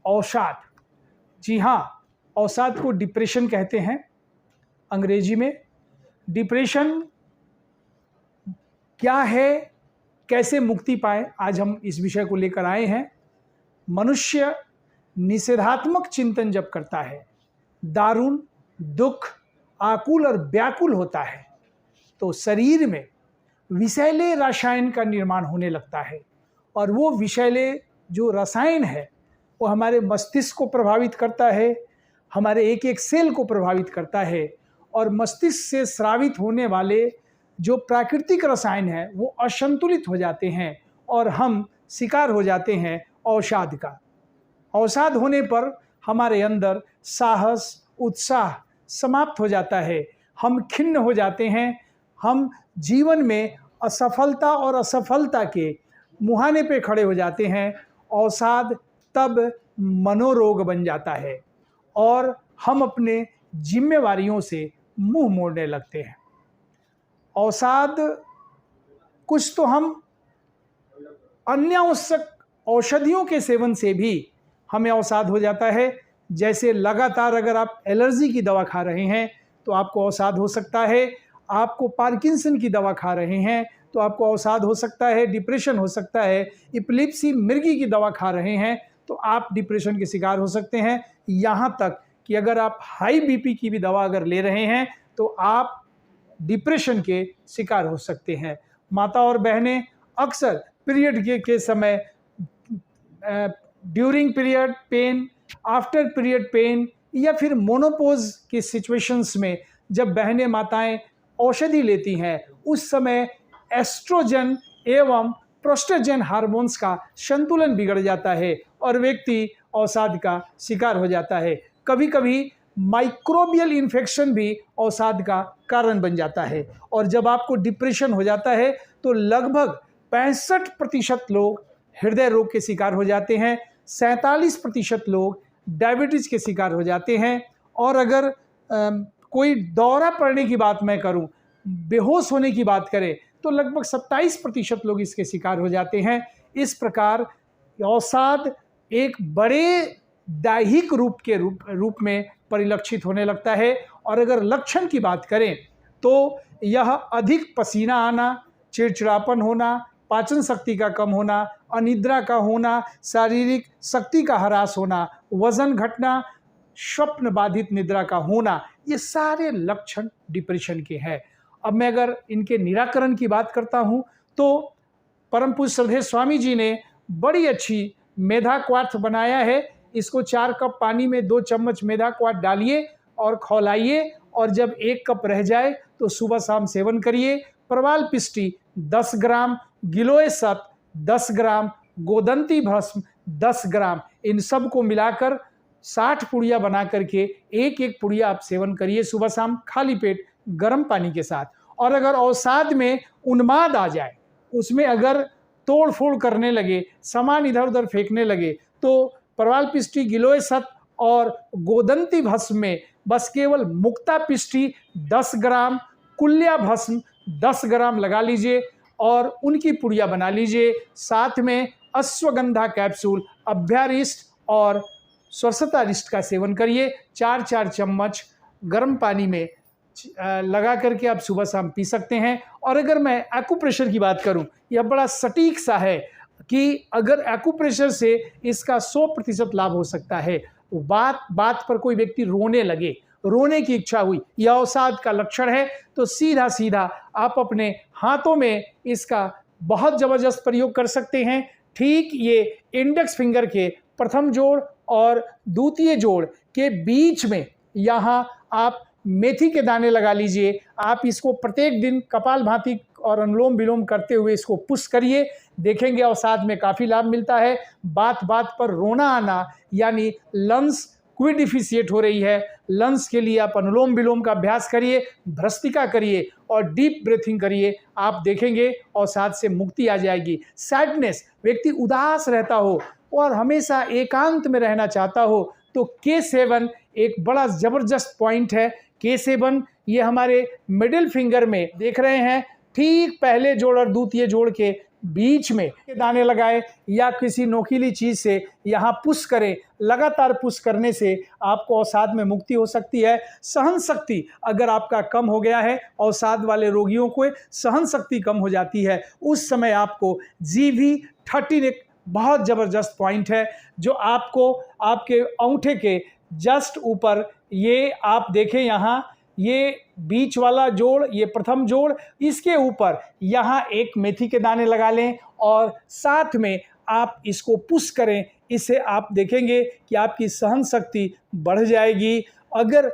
अवसाद। जी हाँ, अवसाद को डिप्रेशन कहते हैं अंग्रेजी में। डिप्रेशन क्या है, कैसे मुक्ति पाए, आज हम इस विषय को लेकर आए हैं। मनुष्य निषेधात्मक चिंतन जब करता है, दारुण, दुख, आकुल और व्याकुल होता है, तो शरीर में विषैले रसायन का निर्माण होने लगता है। और वो विषैले जो रसायन है वो हमारे मस्तिष्क को प्रभावित करता है, हमारे एक एक सेल को प्रभावित करता है। और मस्तिष्क से स्रावित होने वाले जो प्राकृतिक रसायन हैं वो असंतुलित हो जाते हैं और हम शिकार हो जाते हैं अवसाद का। अवसाद होने पर हमारे अंदर साहस, उत्साह समाप्त हो जाता है, हम खिन्न हो जाते हैं, हम जीवन में असफलता और असफलता के मुहाने पे खड़े हो जाते हैं। अवसाद तब मनोरोग बन जाता है और हम अपने जिम्मेवारियों से मुंह मोड़ने लगते हैं। अवसाद कुछ तो हम अन्यावश्यक औषधियों के सेवन से भी हमें अवसाद हो जाता है। जैसे लगातार अगर आप एलर्जी की दवा खा रहे हैं तो आपको अवसाद हो सकता है, आपको पार्किंसन की दवा खा रहे हैं तो आपको अवसाद हो सकता है, डिप्रेशन हो सकता है, एपिलेप्सी मिर्गी की दवा खा रहे हैं तो आप डिप्रेशन के शिकार हो सकते हैं। यहाँ तक कि अगर आप हाई बीपी की भी दवा अगर ले रहे हैं तो आप डिप्रेशन के शिकार हो सकते हैं। माता और बहनें अक्सर पीरियड के समय during period pain, after period pain या फिर मोनोपोज की सिचुएशंस में जब बहनें माताएं औषधि लेती हैं उस समय एस्ट्रोजन एवं प्रोस्टेजन हार्मोन्स का संतुलन बिगड़ जाता है और व्यक्ति अवसाद का शिकार हो जाता है। कभी कभी माइक्रोबियल इन्फेक्शन भी अवसाद का कारण बन जाता है। और जब आपको डिप्रेशन हो जाता है तो लगभग 65% लोग हृदय रोग के शिकार हो जाते हैं, 47% लोग डायबिटीज के शिकार हो जाते हैं। और अगर कोई दौरा पड़ने की बात मैं करूं, बेहोश होने की बात करें तो लगभग 27% लोग इसके शिकार हो जाते हैं। इस प्रकार अवसाद एक बड़े दैहिक रूप में परिलक्षित होने लगता है। और अगर लक्षण की बात करें तो यह अधिक पसीना आना, चिड़चिड़ापन होना, पाचन शक्ति का कम होना, अनिद्रा का होना, शारीरिक शक्ति का ह्रास होना, वजन घटना, स्वप्न बाधित निद्रा का होना, ये सारे लक्षण डिप्रेशन के हैं। अब मैं अगर इनके निराकरण की बात करता हूं तो परम पूज्य श्रद्धेय स्वामी जी ने बड़ी अच्छी मेधा क्वाथ बनाया है। इसको 4 कप पानी में 2 चम्मच मेधा क्वाथ डालिए और खौलाइए और जब 1 कप रह जाए तो सुबह शाम सेवन करिए। प्रवाल पिष्टी 10 ग्राम, गिलोय सत 10 ग्राम, गोदंती भस्म 10 ग्राम, इन सब को मिलाकर 60 पुड़िया बना करके एक एक पुड़िया आप सेवन करिए सुबह शाम खाली पेट गर्म पानी के साथ। और अगर अवसाद में उन्माद आ जाए, उसमें अगर तोड़ फोड़ करने लगे, सामान इधर उधर फेंकने लगे, तो प्रवाल पिष्टी, गिलोय सत और गोदंती भस्म में बस केवल मुक्ता पिष्टी 10 ग्राम, कुल्या भस्म 10 ग्राम लगा लीजिए और उनकी पुड़िया बना लीजिए। साथ में अश्वगंधा कैप्सूल, अभ्यारिष्ट और स्वच्छतारिष्ट का सेवन करिए। 4-4 चम्मच गर्म पानी में लगा करके आप सुबह शाम पी सकते हैं। और अगर मैं एक्यूप्रेशर की बात करूं, यह बड़ा सटीक सा है कि अगर एक्यूप्रेशर से इसका 100% लाभ हो सकता है। बात बात पर कोई व्यक्ति रोने लगे, रोने की इच्छा हुई, यह अवसाद का लक्षण है, तो सीधा सीधा आप अपने हाथों में इसका बहुत ज़बरदस्त प्रयोग कर सकते हैं। ठीक ये इंडेक्स फिंगर के प्रथम जोड़ और द्वितीय जोड़ के बीच में यहाँ आप मेथी के दाने लगा लीजिए। आप इसको प्रत्येक दिन कपालभाति और अनुलोम विलोम करते हुए इसको पुश करिए, देखेंगे अवसाद में काफ़ी लाभ मिलता है। बात बात पर रोना आना यानी लंग्स क्विडिफिशिएट हो रही है, लंग्स के लिए आप अनुलोम विलोम का अभ्यास करिए, भ्रस्तिका करिए और डीप ब्रीथिंग करिए, आप देखेंगे अवसाद से मुक्ति आ जाएगी। सैडनेस, व्यक्ति उदास रहता हो और हमेशा एकांत में रहना चाहता हो तो K7 एक बड़ा ज़बरदस्त पॉइंट है। K7 ये हमारे मिडिल फिंगर में देख रहे हैं, ठीक पहले जोड़ और द्वितीय जोड़ के बीच में के दाने लगाएं या किसी नोकीली चीज़ से यहाँ पुश करें। लगातार पुश करने से आपको अवसाद में मुक्ति हो सकती है। सहन शक्ति अगर आपका कम हो गया है, अवसाद वाले रोगियों को सहन शक्ति कम हो जाती है, उस समय आपको GV13 एक बहुत ज़बरदस्त पॉइंट है जो आपको आपके अंगूठे के जस्ट ऊपर, ये आप देखें यहाँ, ये बीच वाला जोड़, ये प्रथम जोड़, इसके ऊपर यहाँ एक मेथी के दाने लगा लें और साथ में आप इसको पुश करें। इससे आप देखेंगे कि आपकी सहन शक्ति बढ़ जाएगी। अगर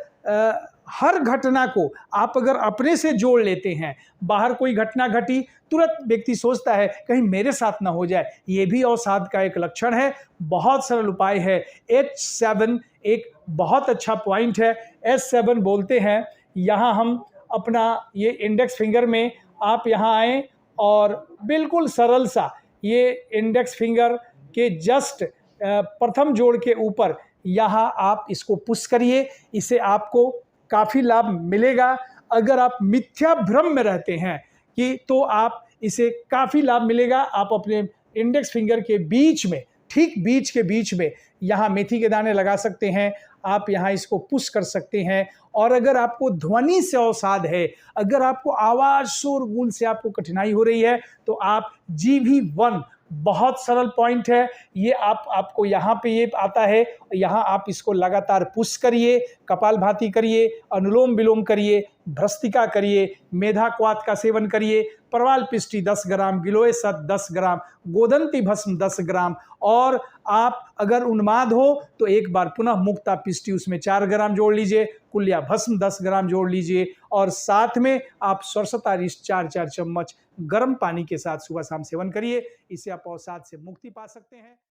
हर घटना को आप अगर अपने से जोड़ लेते हैं, बाहर कोई घटना घटी, तुरंत व्यक्ति सोचता है कहीं मेरे साथ ना हो जाए, ये भी अवसाद का एक लक्षण है। बहुत सरल उपाय है। H7 एक बहुत अच्छा पॉइंट है। H7 बोलते हैं। यहाँ हम अपना ये इंडेक्स फिंगर में आप यहाँ आएँ और बिल्कुल सरल सा ये इंडेक्स फिंगर के जस्ट प्रथम जोड़ के ऊपर यहाँ आप इसको पुश करिए। इससे आपको काफ़ी लाभ मिलेगा। अगर आप मिथ्या भ्रम में रहते हैं कि तो आप इसे काफ़ी लाभ मिलेगा। आप अपने इंडेक्स फिंगर के बीच में, ठीक बीच के बीच में यहाँ मेथी के दाने लगा सकते हैं। आप यहाँ इसको पुश कर सकते हैं। और अगर आपको ध्वनि से अवसाद है, अगर आपको आवाज़ शोरगुल से आपको कठिनाई हो रही है, तो आप GV1 बहुत सरल पॉइंट है। ये आपको यहाँ पे ये आता है, यहाँ आप इसको लगातार पुश करिए, कपालभाति करिए, अनुलोम विलोम करिए, भ्रस्तिका करिए, मेधाक्वाथ का सेवन करिए, परवाल पिष्टी 10 ग्राम, गिलोय शत 10 ग्राम, गोदंती भस्म 10 ग्राम, और आप अगर उन्माद हो तो एक बार पुनः मुक्ता पिष्टी उसमें 4 ग्राम जोड़ लीजिए, कुल्या भस्म 10 ग्राम जोड़ लीजिए, और साथ में आप सरसता रिष्ट 4-4 चम्मच गर्म पानी के साथ सुबह शाम सेवन करिए। इससे आप अवसाद से मुक्ति पा सकते हैं।